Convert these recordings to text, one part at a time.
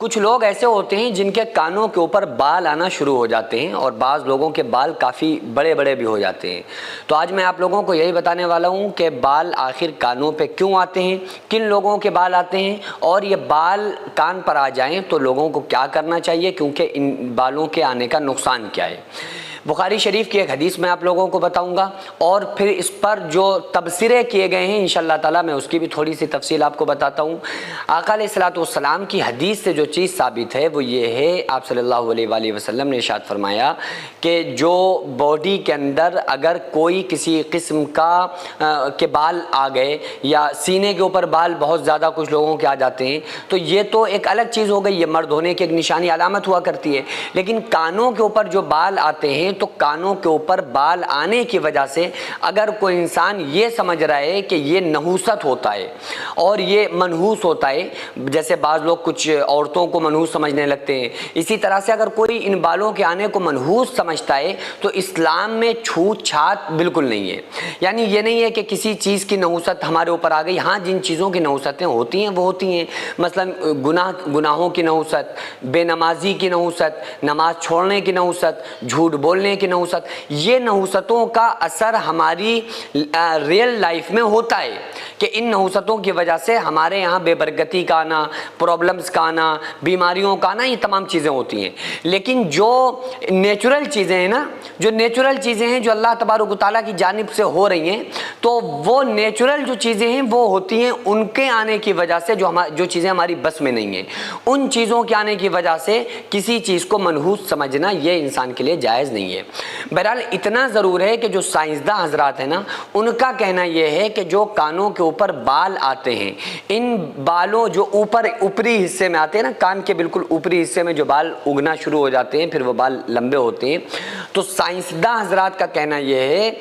کچھ لوگ ایسے ہوتے ہیں جن کے کانوں کے اوپر بال آنا شروع ہو جاتے ہیں اور بعض لوگوں کے بال کافی بڑے بڑے بھی ہو جاتے ہیں۔ تو آج میں آپ لوگوں کو یہی بتانے والا ہوں کہ بال آخر کانوں پہ کیوں آتے ہیں، کن لوگوں کے بال آتے ہیں، اور یہ بال کان پر آ جائیں تو لوگوں کو کیا کرنا چاہیے، کیونکہ ان بالوں کے آنے کا نقصان کیا ہے۔ بخاری شریف کی ایک حدیث میں آپ لوگوں کو بتاؤں گا، اور پھر اس پر جو تبصرے کیے گئے ہیں انشاءاللہ تعالیٰ میں اس کی بھی تھوڑی سی تفصیل آپ کو بتاتا ہوں۔ آقا علیہ الصلوۃ والسلام کی حدیث سے جو چیز ثابت ہے وہ یہ ہے، آپ صلی اللہ علیہ وآلہ وسلم نے ارشاد فرمایا کہ جو باڈی کے اندر اگر کوئی کسی قسم کا کے بال آ گئے، یا سینے کے اوپر بال بہت زیادہ کچھ لوگوں کے آ جاتے ہیں، تو یہ تو ایک الگ چیز ہو گئی، یہ مرد ہونے کی ایک نشانی علامت ہوا کرتی ہے۔ لیکن کانوں کے اوپر جو بال آتے ہیں تو کانوں کے اوپر بال آنے کی وجہ سے اگر کوئی انسان یہ سمجھ رہا ہے کہ یہ نحوست ہوتا ہے اور یہ منحوس ہوتا ہے، جیسے بعض لوگ کچھ عورتوں کو منحوس سمجھنے لگتے ہیں، اسی طرح سے اگر کوئی ان بالوں کے آنے کو منحوس سمجھتا ہے تو اسلام میں چھوت چھات بالکل نہیں ہے۔ یعنی یہ نہیں ہے کہ کسی چیز کی نحوست ہمارے اوپر آ گئی، ہاں جن چیزوں کی نحوستیں ہوتی ہیں وہ ہوتی ہیں، مثلا گناہوں کی نحوست، بے نمازی کی نحوست، نماز چھوڑنے کی نحوست، جھوٹ بولنے کی نحوست، یہ نحوستوں کا اثر ہماری ریئل لائف میں ہوتا ہے کہ ان نحوستوں کی وجہ سے ہمارے یہاں بے برکتی کا آنا، پرابلمز کا آنا، بیماریوں کا آنا، یہ تمام چیزیں ہوتی ہیں۔ لیکن جو نیچرل چیزیں ہیں نا، جو نیچرل چیزیں ہیں جو اللہ تبارک و تعالیٰ کی جانب سے ہو رہی ہیں، تو وہ نیچرل جو چیزیں ہیں وہ ہوتی ہیں ان کے آنے کی وجہ سے جو چیزیں ہماری بس میں نہیں ہیں، ان چیزوں کے آنے کی وجہ سے کسی چیز کو منحوس سمجھنا یہ انسان کے لیے جائز نہیں ہے۔ بہرحال اتنا ضرور ہے کہ جو سائنسداں حضرات ہیں نا، ان کا کہنا یہ ہے کہ جو کانوں کے اوپر بال آتے ہیں، ان بالوں جو اوپری حصے میں آتے ہیں نا، کان کے بالکل اوپری حصے میں جو بال اگنا شروع ہو جاتے ہیں، پھر وہ بال لمبے ہوتے ہیں، تو سائنسداں حضرات کا کہنا یہ ہے،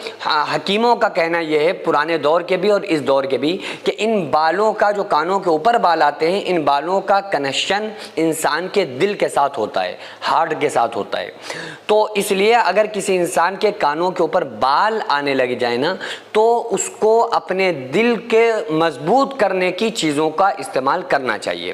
حکیموں کا کہنا یہ ہے، پرانے دور کے بھی اور اس دور کے بھی، کہ ان بالوں کا جو کانوں کے اوپر بال آتے ہیں، ان بالوں کا کنیکشن انسان کے دل کے ساتھ ہوتا ہے، ہارٹ کے ساتھ ہوتا ہے۔ تو اس لیے اگر کسی انسان کے کانوں کے اوپر بال آنے لگ جائے نا، تو اس کو اپنے دل کے مضبوط کرنے کی چیزوں کا استعمال کرنا چاہیے،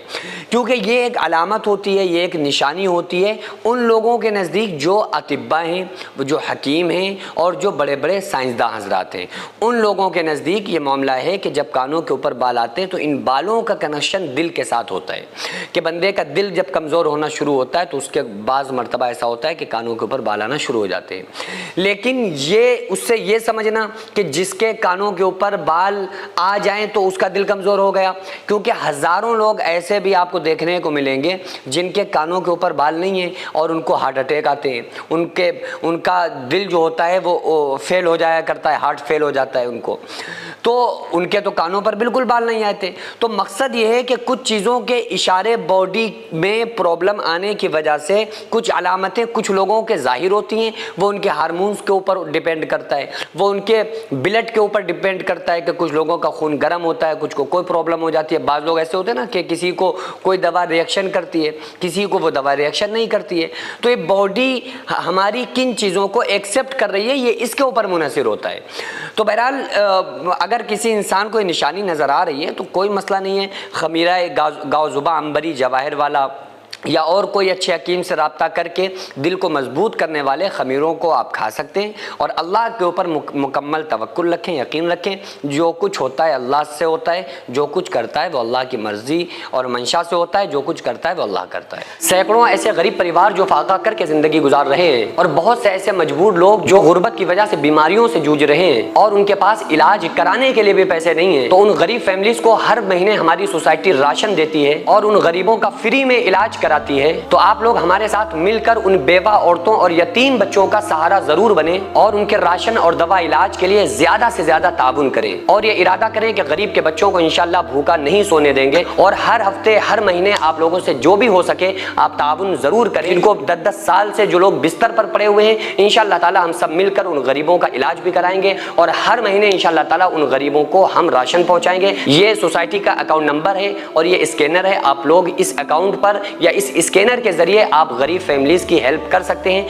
کیونکہ یہ ایک علامت ہوتی ہے، یہ ایک نشانی ہوتی ہے ان لوگوں کے نزدیک جو اطباء ہیں، جو حکیم ہیں، اور جو بڑے بڑے سائنسداں حضرات ہیں، ان لوگوں کے نزدیک یہ معاملہ ہے کہ جب کانوں کے اوپر بال آتے ہیں تو ان بالوں کا کنیکشن دل کے ساتھ ہوتا ہے، کہ بندے کا دل جب کمزور ہونا شروع ہوتا ہے تو اس کے بعض مرتبہ ایسا ہوتا ہے کہ کانوں کے اوپر بال آنا شروع ہو جاتے ہیں۔ لیکن یہ اس سے یہ سمجھنا کہ جس کے کانوں کے اوپر بال آ جائیں تو اس کا دل کمزور ہو گیا، کیونکہ ہزاروں لوگ ایسے بھی آپ کو دیکھنے کو ملیں گے جن کے کانوں کے اوپر بال نہیں ہیں اور ان کو ہارٹ اٹیک آتے ہیں، ان کا دل جو ہوتا ہے وہ فیل ہو جایا کرتا ہے، ہارٹ فیل ہو جاتا ہے ان کو، تو ان کے تو کانوں پر بالکل بال نہیں آتے۔ تو مقصد یہ ہے کہ کچھ چیزوں کے اشارے باڈی میں پرابلم آنے کی وجہ سے کچھ علامتیں کچھ لوگوں کے ظاہر ہوتی ہیں، وہ ان کے ہارمونز کے اوپر ڈیپینڈ کرتا ہے، وہ ان کے بلڈ کے اوپر ڈیپینڈ کرتا ہے کہ کچھ لوگوں کا خون گرم ہوتا ہے، کچھ کو کوئی پرابلم ہو جاتی ہے۔ بعض لوگ ایسے ہوتے ہیں نا کہ کسی کو کوئی دوا ریئیکشن کرتی ہے، کسی کو وہ دوا ریئیکشن نہیں کرتی ہے، تو یہ باڈی ہماری کن چیزوں کو ایکسیپٹ کر رہی ہے یہ اس کے اوپر منحصر ہوتا ہے۔ تو بہرحال اگر کسی انسان کو یہ نشانی نظر آ رہی ہے تو کوئی مسئلہ نہیں ہے، خمیرہ گاؤ زباں عنبری جواہر والا یا اور کوئی اچھے حکیم سے رابطہ کر کے دل کو مضبوط کرنے والے خمیروں کو آپ کھا سکتے ہیں، اور اللہ کے اوپر مکمل توکل رکھیں، یقین رکھیں، جو کچھ ہوتا ہے اللہ سے ہوتا ہے، جو کچھ کرتا ہے وہ اللہ کی مرضی اور منشا سے ہوتا ہے، جو کچھ کرتا ہے وہ اللہ کرتا ہے۔ سینکڑوں ایسے غریب پریوار جو فاقہ کر کے زندگی گزار رہے ہیں، اور بہت سے ایسے مجبور لوگ جو غربت کی وجہ سے بیماریوں سے جوجھ رہے ہیں اور ان کے پاس علاج کرانے کے لیے بھی پیسے نہیں ہیں، تو ان غریب فیملیز کو ہر مہینے ہماری سوسائٹی راشن دیتی ہے اور ان غریبوں کا فری میں علاج کراتی ہے۔ تو آپ لوگ ہمارے ساتھ مل کر ان بیوہ عورتوں اور یتیم بچوں کا سہارا ضرور بنیں اور ان کے راشن اور دوا علاج کے لیے زیادہ سے زیادہ تعاون کریں، اور یہ ارادہ کریں کہ غریب کے بچوں کو انشاءاللہ بھوکا نہیں سونے دیں گے، اور ہر ہفتے ہر مہینے آپ لوگوں سے جو بھی ہو سکے آپ تعاون ضرور کریں۔ ان کو 10 سال سے جو لوگ بستر پر پڑے ہوئے ہیں، انشاءاللہ تعالی ہم سب مل کر ان غریبوں کا علاج بھی کرائیں گے، اور ہر مہینے انشاءاللہ تعالی ان غریبوں کو ہم راشن پہنچائیں گے۔ یہ سوسائٹی کا اکاؤنٹ نمبر ہے اور یہ اسکینر ہے، آپ لوگ اس اکاؤنٹ پر یا اس اسکینر کے ذریعے آپ غریب فیملیز کی ہیلپ کر سکتے ہیں۔